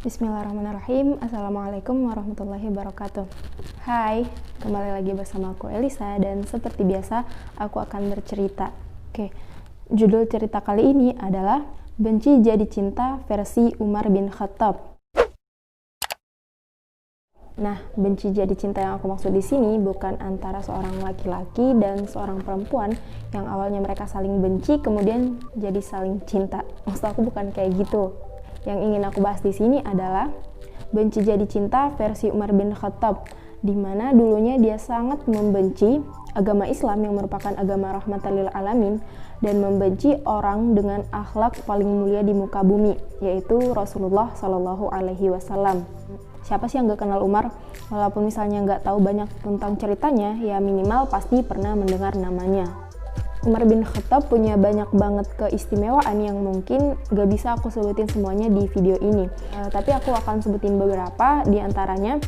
Bismillahirrahmanirrahim. Assalamualaikum warahmatullahi wabarakatuh. Hai, kembali lagi bersama aku Elisa dan seperti biasa aku akan bercerita. Judul cerita kali ini adalah Benci Jadi Cinta versi Umar bin Khattab. Nah, benci jadi cinta yang aku maksud di sini bukan antara seorang laki-laki dan seorang perempuan yang awalnya mereka saling benci kemudian jadi saling cinta. Maksud aku bukan kayak gitu. Yang ingin aku bahas di sini adalah benci jadi cinta versi Umar bin Khattab, di mana dulunya dia sangat membenci agama Islam yang merupakan agama rahmatan lil alamin dan membenci orang dengan akhlak paling mulia di muka bumi, yaitu Rasulullah Shallallahu Alaihi Wasallam. Siapa sih yang gak kenal Umar? Walaupun misalnya gak tahu banyak tentang ceritanya, ya minimal pasti pernah mendengar namanya. Umar bin Khattab punya banyak banget keistimewaan yang mungkin gak bisa aku sebutin semuanya di video ini. Tapi aku akan sebutin beberapa, di antaranya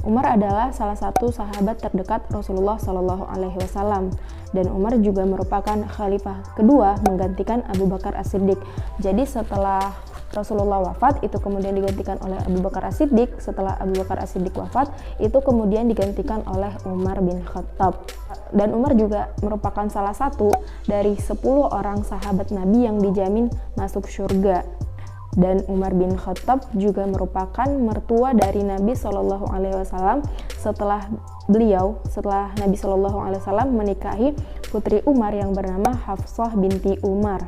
Umar adalah salah satu sahabat terdekat Rasulullah Shallallahu Alaihi Wasallam, dan Umar juga merupakan khalifah kedua menggantikan Abu Bakar As-Siddiq. Jadi setelah Rasulullah wafat, itu kemudian digantikan oleh Abu Bakar As-Siddiq. Setelah Abu Bakar As-Siddiq wafat, itu kemudian digantikan oleh Umar bin Khattab. Dan Umar juga merupakan salah satu dari 10 orang sahabat Nabi yang dijamin masuk surga. Dan Umar bin Khattab juga merupakan mertua dari Nabi Shallallahu Alaihi Wasallam setelah Nabi Shallallahu Alaihi Wasallam menikahi putri Umar yang bernama Hafsah binti Umar.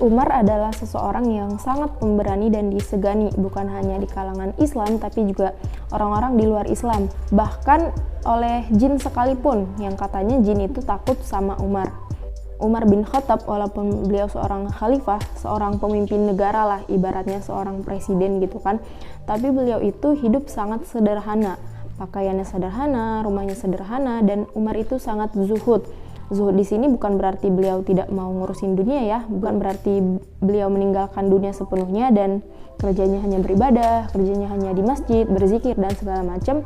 Umar adalah seseorang yang sangat pemberani dan disegani, bukan hanya di kalangan Islam tapi juga orang-orang di luar Islam, bahkan oleh jin sekalipun yang katanya jin itu takut sama Umar. Umar bin Khattab walaupun beliau seorang khalifah, seorang pemimpin negara lah, ibaratnya seorang presiden gitu kan, tapi beliau itu hidup sangat sederhana, pakaiannya sederhana, rumahnya sederhana, dan Umar itu sangat zuhud. Zuhud di sini bukan berarti beliau tidak mau ngurusin dunia ya, bukan berarti beliau meninggalkan dunia sepenuhnya dan kerjanya hanya beribadah, kerjanya hanya di masjid, berzikir dan segala macam,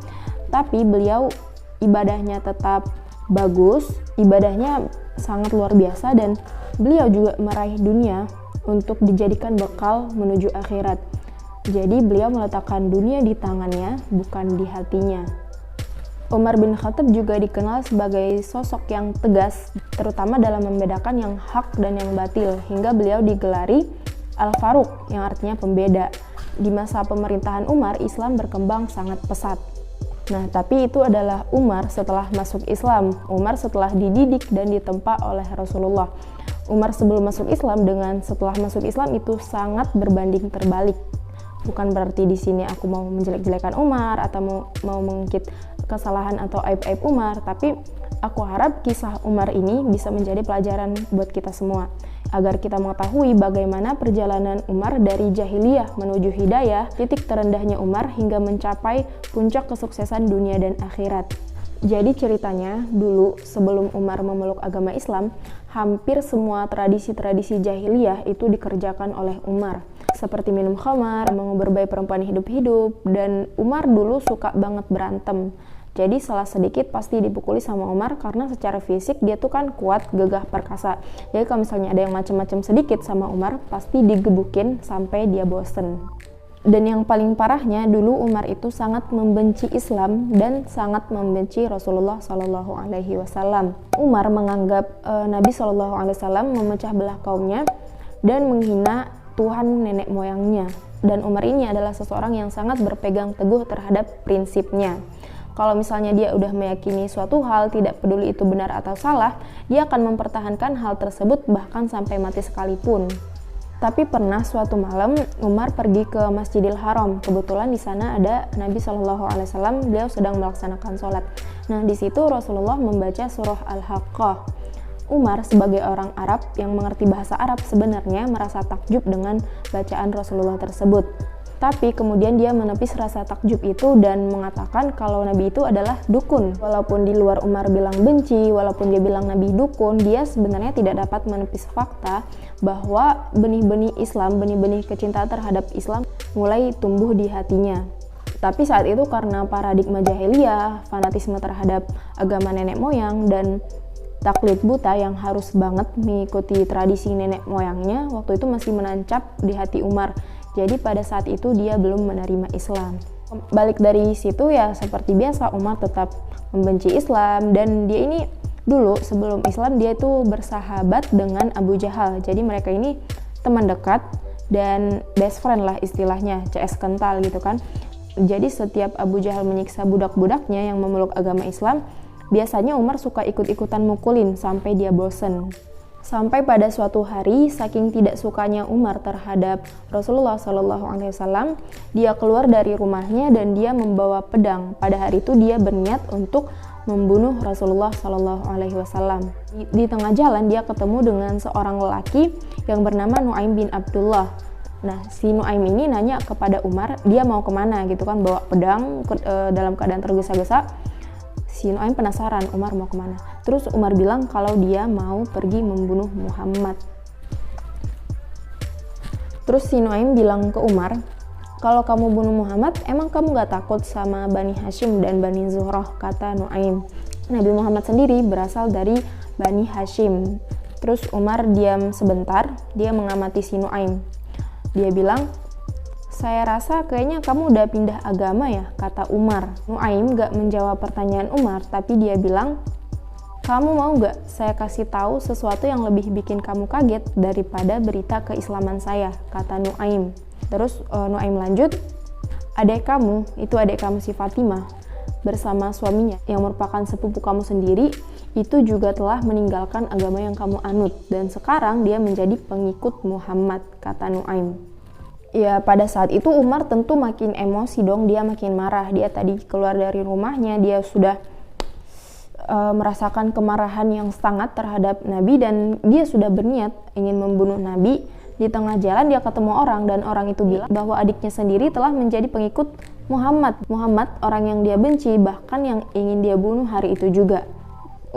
tapi beliau ibadahnya tetap bagus, ibadahnya sangat luar biasa, dan beliau juga meraih dunia untuk dijadikan bekal menuju akhirat. Jadi beliau meletakkan dunia di tangannya, bukan di hatinya. Umar bin Khattab juga dikenal sebagai sosok yang tegas, terutama dalam membedakan yang hak dan yang batil, hingga beliau digelari Al-Faruq, yang artinya pembeda. Di masa pemerintahan Umar, Islam berkembang sangat pesat. Nah, tapi itu adalah Umar setelah masuk Islam. Umar setelah dididik dan ditempa oleh Rasulullah. Umar sebelum masuk Islam dengan setelah masuk Islam itu sangat berbanding terbalik. Bukan berarti di sini aku mau menjelek-jelekan Umar atau mau mengungkit kesalahan atau aib-aib Umar, tapi aku harap kisah Umar ini bisa menjadi pelajaran buat kita semua, agar kita mengetahui bagaimana perjalanan Umar dari jahiliyah menuju hidayah, titik terendahnya Umar hingga mencapai puncak kesuksesan dunia dan akhirat. Jadi ceritanya, dulu sebelum Umar memeluk agama Islam, hampir semua tradisi-tradisi jahiliyah itu dikerjakan oleh Umar. Seperti minum khamar, mengubur bayi perempuan hidup-hidup, dan Umar dulu suka banget berantem. Jadi salah sedikit pasti dipukuli sama Umar karena secara fisik dia tuh kan kuat, gagah, perkasa. Jadi kalau misalnya ada yang macam-macam sedikit sama Umar, pasti digebukin sampai dia bosen. Dan yang paling parahnya, dulu Umar itu sangat membenci Islam dan sangat membenci Rasulullah Shallallahu Alaihi Wasallam. Umar menganggap Nabi Shallallahu Alaihi Wasallam memecah belah kaumnya dan menghina Tuhan nenek moyangnya. Dan Umar ini adalah seseorang yang sangat berpegang teguh terhadap prinsipnya. Kalau misalnya dia udah meyakini suatu hal, tidak peduli itu benar atau salah, dia akan mempertahankan hal tersebut bahkan sampai mati sekalipun. Tapi pernah suatu malam Umar pergi ke Masjidil Haram. Kebetulan di sana ada Nabi Shallallahu Alaihi Wasallam, beliau sedang melaksanakan sholat. Nah, di situ Rasulullah membaca surah Al-Haqqah. Umar sebagai orang Arab yang mengerti bahasa Arab sebenarnya merasa takjub dengan bacaan Rasulullah tersebut. Tapi kemudian dia menepis rasa takjub itu dan mengatakan kalau Nabi itu adalah dukun. Walaupun di luar Umar bilang benci, walaupun dia bilang Nabi dukun, dia sebenarnya tidak dapat menepis fakta bahwa benih-benih Islam, benih-benih kecintaan terhadap Islam mulai tumbuh di hatinya. Tapi saat itu karena paradigma jahiliyah, fanatisme terhadap agama nenek moyang, dan taklid buta yang harus banget mengikuti tradisi nenek moyangnya, waktu itu masih menancap di hati Umar. Jadi pada saat itu dia belum menerima Islam. Balik dari situ ya seperti biasa, Umar tetap membenci Islam, dan dia ini dulu sebelum Islam dia itu bersahabat dengan Abu Jahal. Jadi mereka ini teman dekat dan best friend lah istilahnya, CS kental gitu kan. Jadi setiap Abu Jahal menyiksa budak-budaknya yang memeluk agama Islam, biasanya Umar suka ikut-ikutan mukulin sampai dia bosen. Sampai pada suatu hari, saking tidak sukanya Umar terhadap Rasulullah SAW, dia keluar dari rumahnya dan dia membawa pedang. Pada hari itu dia berniat untuk membunuh Rasulullah SAW. Di tengah jalan dia ketemu dengan seorang lelaki yang bernama Nuaim bin Abdullah. Nah, si Nuaim ini nanya kepada Umar, dia mau kemana gitu kan, bawa pedang dalam keadaan tergesa-gesa. Si Nuaim penasaran, Umar mau kemana? Terus Umar bilang kalau dia mau pergi membunuh Muhammad. Terus si Nuaim bilang ke Umar, kalau kamu bunuh Muhammad, emang kamu gak takut sama Bani Hashim dan Bani Zuhrah, kata Nuaim. Nabi Muhammad sendiri berasal dari Bani Hashim. Terus Umar diam sebentar, dia mengamati si Nuaim. Dia bilang, saya rasa kayaknya kamu udah pindah agama ya, kata Umar. Nuaim gak menjawab pertanyaan Umar, tapi dia bilang, kamu mau gak saya kasih tahu sesuatu yang lebih bikin kamu kaget daripada berita keislaman saya, kata Nuaim. Terus Nuaim lanjut, adik kamu, itu adik kamu si Fatimah, bersama suaminya yang merupakan sepupu kamu sendiri, itu juga telah meninggalkan agama yang kamu anut, dan sekarang dia menjadi pengikut Muhammad, kata Nuaim. Ya pada saat itu Umar tentu makin emosi dong, dia makin marah. Dia tadi keluar dari rumahnya, dia sudah merasakan kemarahan yang sangat terhadap Nabi, dan dia sudah berniat ingin membunuh Nabi. Di tengah jalan dia ketemu orang, dan orang itu bilang bahwa adiknya sendiri telah menjadi pengikut Muhammad. Muhammad orang yang dia benci, bahkan yang ingin dia bunuh hari itu juga.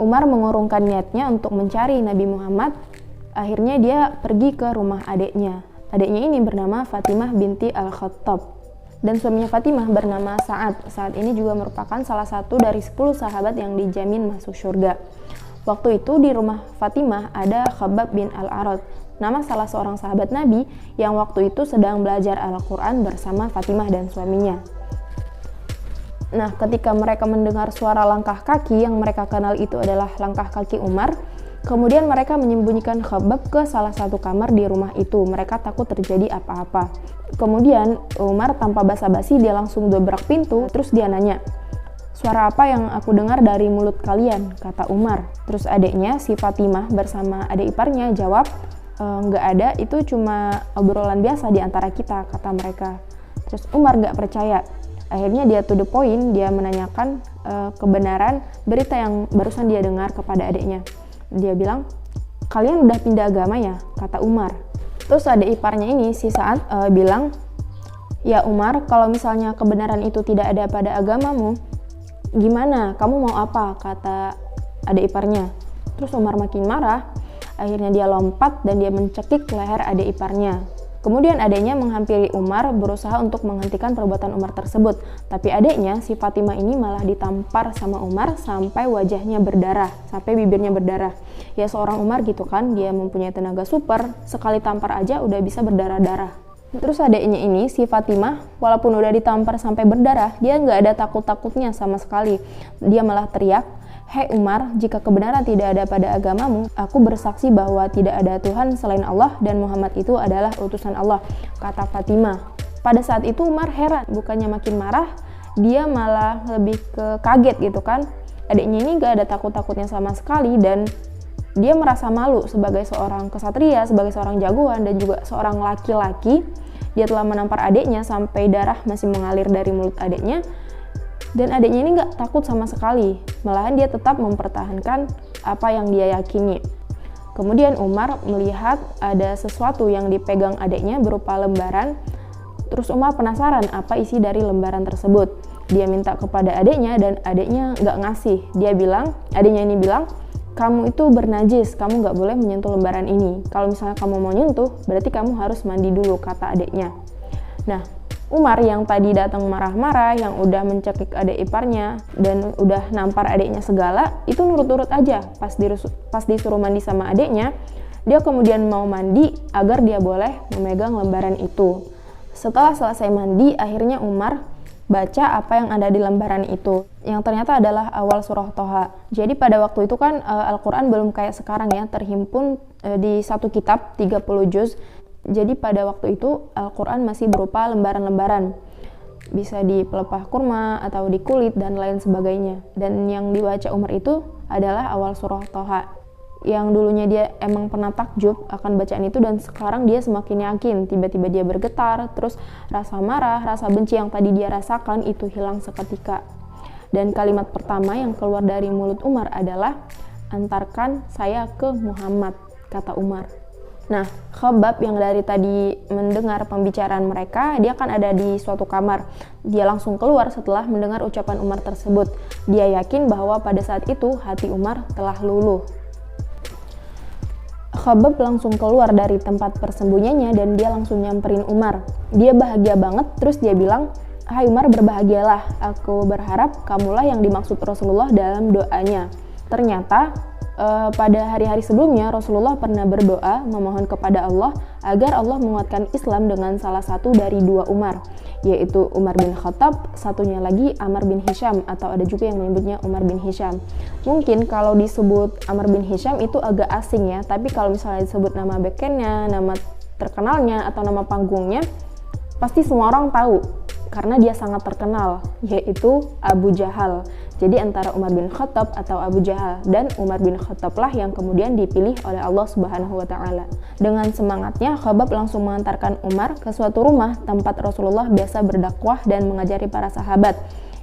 Umar mengurungkan niatnya untuk mencari Nabi Muhammad. Akhirnya dia pergi ke rumah adiknya. Adiknya ini bernama Fatimah binti Al-Khattab, dan suaminya Fatimah bernama Sa'ad. Sa'ad ini juga merupakan salah satu dari 10 sahabat yang dijamin masuk surga. Waktu itu di rumah Fatimah ada Khabbab bin Al-Arad, nama salah seorang sahabat Nabi yang waktu itu sedang belajar Al-Quran bersama Fatimah dan suaminya. Nah, ketika mereka mendengar suara langkah kaki, yang mereka kenal itu adalah langkah kaki Umar, kemudian mereka menyembunyikan Khabbab ke salah satu kamar di rumah itu. Mereka takut terjadi apa-apa. Kemudian Umar tanpa basa-basi dia langsung dobrak pintu. Terus dia nanya, suara apa yang aku dengar dari mulut kalian? Kata Umar. Terus adiknya si Fatimah bersama adik iparnya jawab, nggak ada, itu cuma obrolan biasa di antara kita, kata mereka. Terus Umar nggak percaya. Akhirnya dia to the point, dia menanyakan kebenaran berita yang barusan dia dengar kepada adiknya. Dia bilang, kalian udah pindah agama ya? Kata Umar. Terus adik iparnya ini si Sa'ad bilang, ya Umar, kalau misalnya kebenaran itu tidak ada pada agamamu, gimana? Kamu mau apa? Kata adik iparnya. Terus Umar makin marah. Akhirnya dia lompat dan dia mencekik leher adik iparnya. Kemudian adiknya menghampiri Umar, berusaha untuk menghentikan perbuatan Umar tersebut. Tapi adiknya, si Fatimah ini malah ditampar sama Umar sampai wajahnya berdarah, sampai bibirnya berdarah. Ya seorang Umar gitu kan, dia mempunyai tenaga super, sekali tampar aja udah bisa berdarah-darah. Terus adiknya ini, si Fatimah, walaupun udah ditampar sampai berdarah, dia nggak ada takut-takutnya sama sekali. Dia malah teriak, hei Umar, jika kebenaran tidak ada pada agamamu, aku bersaksi bahwa tidak ada Tuhan selain Allah dan Muhammad itu adalah utusan Allah, kata Fatimah. Pada saat itu Umar heran, bukannya makin marah, dia malah lebih ke kaget gitu kan. Adiknya ini gak ada takut-takutnya sama sekali, dan dia merasa malu sebagai seorang kesatria, sebagai seorang jagoan, dan juga seorang laki-laki. Dia telah menampar adiknya sampai darah masih mengalir dari mulut adiknya. Dan adiknya ini gak takut sama sekali, malahan dia tetap mempertahankan apa yang dia yakini. Kemudian Umar melihat ada sesuatu yang dipegang adiknya berupa lembaran. Terus Umar penasaran apa isi dari lembaran tersebut. Dia minta kepada adiknya dan adiknya gak ngasih. Adiknya ini bilang, kamu itu bernajis, kamu gak boleh menyentuh lembaran ini. Kalau misalnya kamu mau nyentuh, berarti kamu harus mandi dulu, kata adiknya. Nah, Umar yang tadi datang marah-marah, yang udah mencekik adik iparnya dan udah nampar adiknya segala, itu nurut-nurut aja. Pas disuruh mandi sama adiknya, dia kemudian mau mandi agar dia boleh memegang lembaran itu. Setelah selesai mandi, akhirnya Umar baca apa yang ada di lembaran itu, yang ternyata adalah awal surah Toha. Jadi pada waktu itu kan Al-Quran belum kayak sekarang ya, terhimpun di satu kitab 30 juz. Jadi pada waktu itu Al-Quran masih berupa lembaran-lembaran, bisa di pelepah kurma atau di kulit dan lain sebagainya. Dan yang dibaca Umar itu adalah awal surah Toha, yang dulunya dia emang pernah takjub akan bacaan itu, dan sekarang dia semakin yakin. Tiba-tiba dia bergetar, terus rasa marah, rasa benci yang tadi dia rasakan itu hilang seketika. Dan kalimat pertama yang keluar dari mulut Umar adalah, "Antarkan saya ke Muhammad," kata Umar. Nah, Khabbab yang dari tadi mendengar pembicaraan mereka, dia kan ada di suatu kamar. Dia langsung keluar setelah mendengar ucapan Umar tersebut. Dia yakin bahwa pada saat itu hati Umar telah luluh. Khabbab langsung keluar dari tempat persembunyiannya dan dia langsung nyamperin Umar. Dia bahagia banget, terus dia bilang, "Hai Umar, berbahagialah, aku berharap kamulah yang dimaksud Rasulullah dalam doanya." Ternyata pada hari-hari sebelumnya Rasulullah pernah berdoa memohon kepada Allah agar Allah menguatkan Islam dengan salah satu dari dua Umar, yaitu Umar bin Khattab, satunya lagi Amr bin Hisham, atau ada juga yang menyebutnya Umar bin Hisham. Mungkin kalau disebut Amr bin Hisham itu agak asing ya, tapi kalau misalnya disebut nama bekennya, nama terkenalnya, atau nama panggungnya, pasti semua orang tahu karena dia sangat terkenal, yaitu Abu Jahal. Jadi antara Umar bin Khattab atau Abu Jahal, dan Umar bin Khattab lah yang kemudian dipilih oleh Allah Subhanahu wa taala. Dengan semangatnya, Khabbab langsung mengantarkan Umar ke suatu rumah tempat Rasulullah biasa berdakwah dan mengajari para sahabat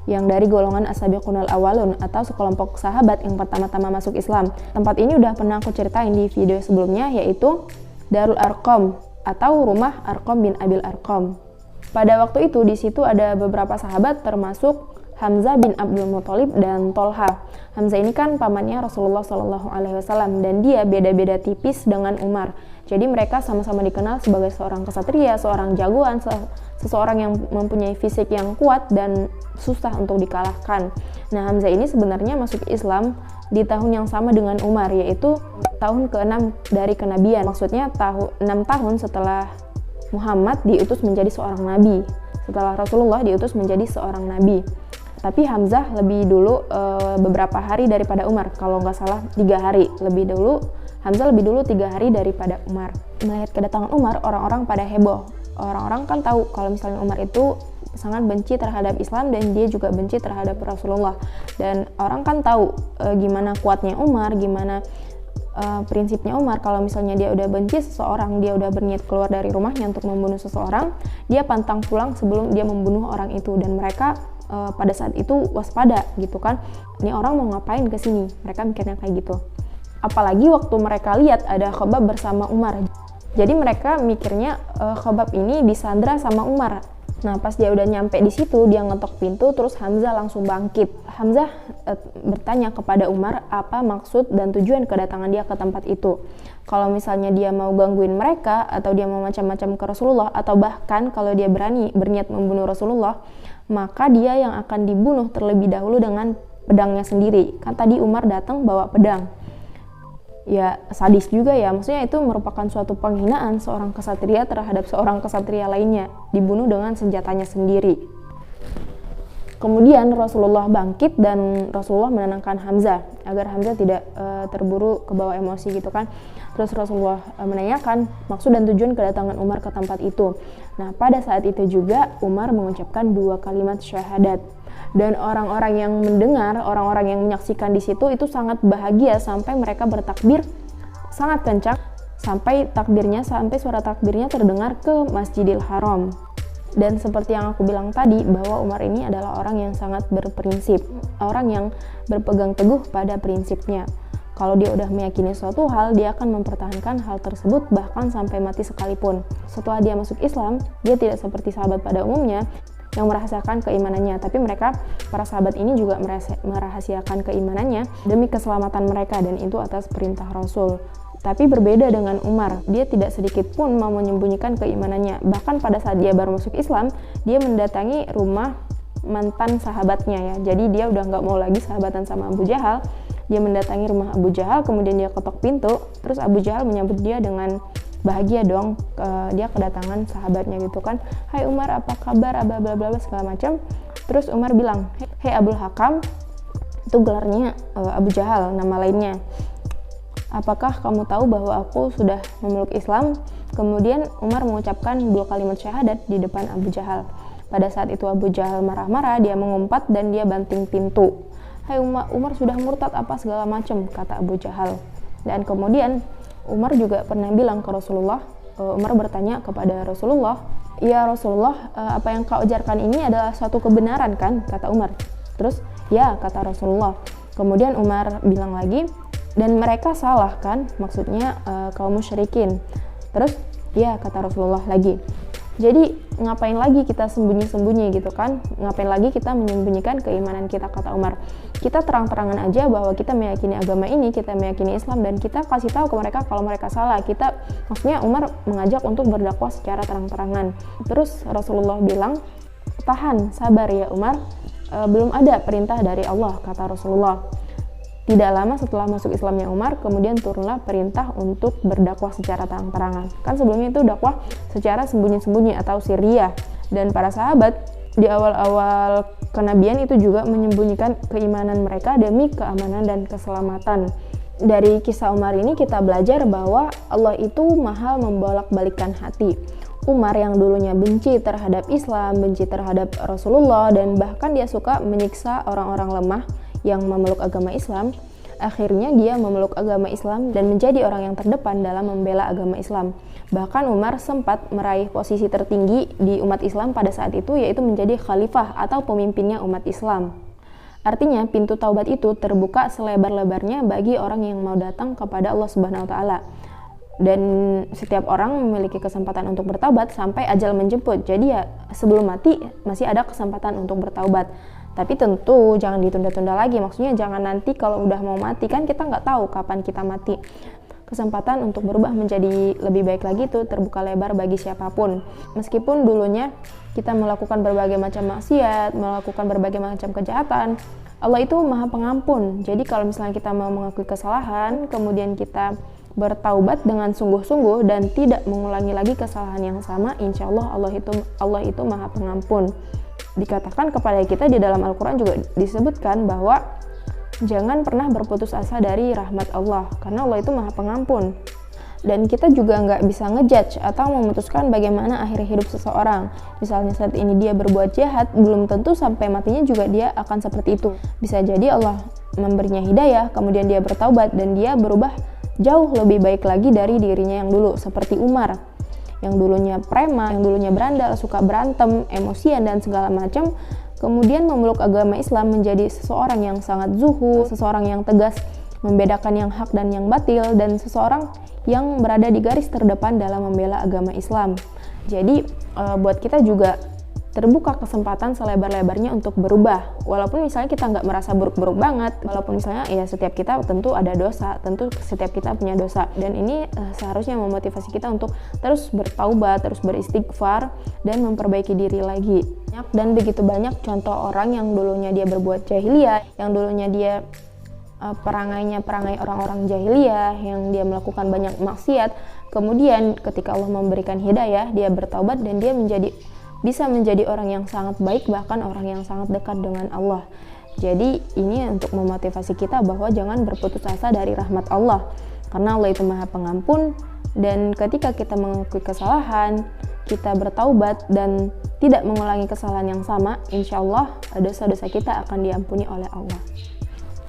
yang dari golongan as-sabiqunal awalun, atau sekelompok sahabat yang pertama-tama masuk Islam. Tempat ini udah pernah aku ceritain di video sebelumnya, yaitu Darul Arqam atau rumah Arqam bin Abil Arqam. Pada waktu itu di situ ada beberapa sahabat termasuk Hamzah bin Abdul Muthalib dan Tolha. Hamzah ini kan pamannya Rasulullah SAW, dan dia beda-beda tipis dengan Umar. Jadi mereka sama-sama dikenal sebagai seorang kesatria, seorang jagoan, seseorang yang mempunyai fisik yang kuat dan susah untuk dikalahkan. Nah, Hamzah ini sebenarnya masuk Islam di tahun yang sama dengan Umar, yaitu tahun ke-6 dari kenabian. Maksudnya 6 tahun setelah Muhammad diutus menjadi seorang nabi, setelah Rasulullah diutus menjadi seorang nabi. Tapi Hamzah lebih dulu beberapa hari daripada Umar, kalau nggak salah 3 hari lebih dulu. Hamzah lebih dulu 3 hari daripada Umar. Melihat kedatangan Umar, orang-orang pada heboh. Orang-orang kan tahu kalau misalnya Umar itu sangat benci terhadap Islam dan dia juga benci terhadap Rasulullah. Dan orang kan tahu gimana kuatnya Umar, gimana prinsipnya Umar. Kalau misalnya dia udah benci seseorang, dia udah berniat keluar dari rumahnya untuk membunuh seseorang, dia pantang pulang sebelum dia membunuh orang itu. Dan mereka pada saat itu waspada gitu kan, ini orang mau ngapain ke sini, mereka mikirnya kayak gitu. Apalagi waktu mereka lihat ada Khabbab bersama Umar, jadi mereka mikirnya Khabbab ini disandra sama Umar. Nah, pas dia udah nyampe di situ, dia ngetok pintu, terus Hamzah langsung bangkit. Hamzah bertanya kepada Umar apa maksud dan tujuan kedatangan dia ke tempat itu. Kalau misalnya dia mau gangguin mereka, atau dia mau macam-macam ke Rasulullah, atau bahkan kalau dia berniat membunuh Rasulullah, maka dia yang akan dibunuh terlebih dahulu dengan pedangnya sendiri. Kan tadi Umar datang bawa pedang. Ya sadis juga ya, maksudnya itu merupakan suatu penghinaan seorang kesatria terhadap seorang kesatria lainnya, dibunuh dengan senjatanya sendiri. Kemudian Rasulullah bangkit dan Rasulullah menenangkan Hamzah agar Hamzah tidak terburu kebawa emosi gitu kan. Terus Rasulullah menanyakan maksud dan tujuan kedatangan Umar ke tempat itu. Nah, pada saat itu juga Umar mengucapkan 2 kalimat syahadat. Dan orang-orang yang mendengar, orang-orang yang menyaksikan di situ itu sangat bahagia sampai mereka bertakbir sangat kencang, sampai suara takbirnya terdengar ke Masjidil Haram. Dan seperti yang aku bilang tadi, bahwa Umar ini adalah orang yang sangat berprinsip, orang yang berpegang teguh pada prinsipnya. Kalau dia udah meyakini suatu hal, dia akan mempertahankan hal tersebut bahkan sampai mati sekalipun. Setelah dia masuk Islam, dia tidak seperti sahabat pada umumnya yang merahasiakan keimanannya, tapi para sahabat ini juga merahasiakan keimanannya demi keselamatan mereka, dan itu atas perintah Rasul. Tapi berbeda dengan Umar, dia tidak sedikit pun mau menyembunyikan keimanannya. Bahkan pada saat dia baru masuk Islam, dia mendatangi rumah mantan sahabatnya ya. Jadi dia udah nggak mau lagi sahabatan sama Abu Jahal. Dia mendatangi rumah Abu Jahal, kemudian dia ketok pintu, terus Abu Jahal menyambut dia dengan bahagia dong, dia kedatangan sahabatnya gitu kan, hai Umar apa kabar, bla bla bla segala macam. Terus Umar bilang, hei Abul Hakam, itu gelarnya Abu Jahal nama lainnya, apakah kamu tahu bahwa aku sudah memeluk Islam? Kemudian Umar mengucapkan 2 kalimat syahadat di depan Abu Jahal. Pada saat itu Abu Jahal marah-marah, dia mengumpat dan dia banting pintu. Hai Umar sudah murtad apa segala macam, kata Abu Jahal. Dan kemudian Umar juga pernah bilang ke Rasulullah, Umar bertanya kepada Rasulullah, ya Rasulullah, apa yang kau ajarkan ini adalah suatu kebenaran kan, kata Umar. Terus ya, kata Rasulullah. Kemudian Umar bilang lagi, dan mereka salah kan, maksudnya kaum musyrikin. Terus ya, kata Rasulullah lagi. Jadi ngapain lagi kita sembunyi-sembunyi gitu kan, ngapain lagi kita menyembunyikan keimanan kita, kata Umar. Kita terang-terangan aja bahwa kita meyakini agama ini, kita meyakini Islam, dan kita kasih tahu ke mereka kalau mereka salah. Maksudnya Umar mengajak untuk berdakwah secara terang-terangan. Terus Rasulullah bilang, tahan, sabar ya Umar, belum ada perintah dari Allah, kata Rasulullah. Tidak lama setelah masuk Islamnya Umar, kemudian turunlah perintah untuk berdakwah secara terang-terangan. Kan sebelumnya itu dakwah secara sembunyi-sembunyi atau sirriyah. Dan para sahabat di awal-awal kenabian itu juga menyembunyikan keimanan mereka demi keamanan dan keselamatan. Dari kisah Umar ini kita belajar bahwa Allah itu maha membolak-balikkan hati. Umar yang dulunya benci terhadap Islam, benci terhadap Rasulullah, dan bahkan dia suka menyiksa orang-orang lemah yang memeluk agama Islam, akhirnya dia memeluk agama Islam dan menjadi orang yang terdepan dalam membela agama Islam. Bahkan Umar sempat meraih posisi tertinggi di umat Islam pada saat itu, yaitu menjadi khalifah atau pemimpinnya umat Islam. Artinya pintu taubat itu terbuka selebar-lebarnya bagi orang yang mau datang kepada Allah Subhanahu wa taala. Dan setiap orang memiliki kesempatan untuk bertaubat sampai ajal menjemput. Jadi ya sebelum mati masih ada kesempatan untuk bertaubat. Tapi tentu jangan ditunda-tunda lagi, maksudnya jangan nanti kalau udah mau mati, kan kita nggak tahu kapan kita mati. Kesempatan untuk berubah menjadi lebih baik lagi itu terbuka lebar bagi siapapun. Meskipun dulunya kita melakukan berbagai macam maksiat, melakukan berbagai macam kejahatan, Allah itu maha pengampun. Jadi kalau misalnya kita mau mengakui kesalahan, kemudian kita bertaubat dengan sungguh-sungguh dan tidak mengulangi lagi kesalahan yang sama, insya Allah Allah itu maha pengampun. Dikatakan kepada kita di dalam Al-Quran juga disebutkan bahwa jangan pernah berputus asa dari rahmat Allah, karena Allah itu maha pengampun. Dan kita juga nggak bisa ngejudge atau memutuskan bagaimana akhir hidup seseorang. Misalnya saat ini dia berbuat jahat, belum tentu sampai matinya juga dia akan seperti itu. Bisa jadi Allah memberinya hidayah, kemudian dia bertaubat dan dia berubah jauh lebih baik lagi dari dirinya yang dulu, seperti Umar yang dulunya preman, yang dulunya berandal, suka berantem, emosian dan segala macam, kemudian memeluk agama Islam menjadi seseorang yang sangat zuhud, seseorang yang tegas membedakan yang hak dan yang batil, dan seseorang yang berada di garis terdepan dalam membela agama Islam. Jadi buat kita juga terbuka kesempatan selebar-lebarnya untuk berubah, walaupun misalnya kita nggak merasa buruk-buruk banget, walaupun misalnya ya setiap kita tentu ada dosa, tentu setiap kita punya dosa, dan ini seharusnya memotivasi kita untuk terus bertaubat, terus beristighfar dan memperbaiki diri lagi. Dan begitu banyak contoh orang yang dulunya dia berbuat jahiliyah, yang dulunya dia perangainya perangai orang-orang jahiliyah, yang dia melakukan banyak maksiat, kemudian ketika Allah memberikan hidayah, dia bertaubat dan dia bisa menjadi orang yang sangat baik, bahkan orang yang sangat dekat dengan Allah. Jadi ini untuk memotivasi kita bahwa jangan berputus asa dari rahmat Allah, karena Allah itu maha pengampun. Dan ketika kita mengakui kesalahan, kita bertaubat dan tidak mengulangi kesalahan yang sama, insya Allah dosa-dosa kita akan diampuni oleh Allah.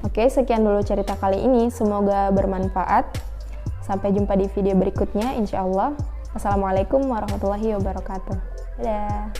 Oke, sekian dulu cerita kali ini, semoga bermanfaat. Sampai jumpa di video berikutnya insya Allah. Assalamualaikum warahmatullahi wabarakatuh. Dadah.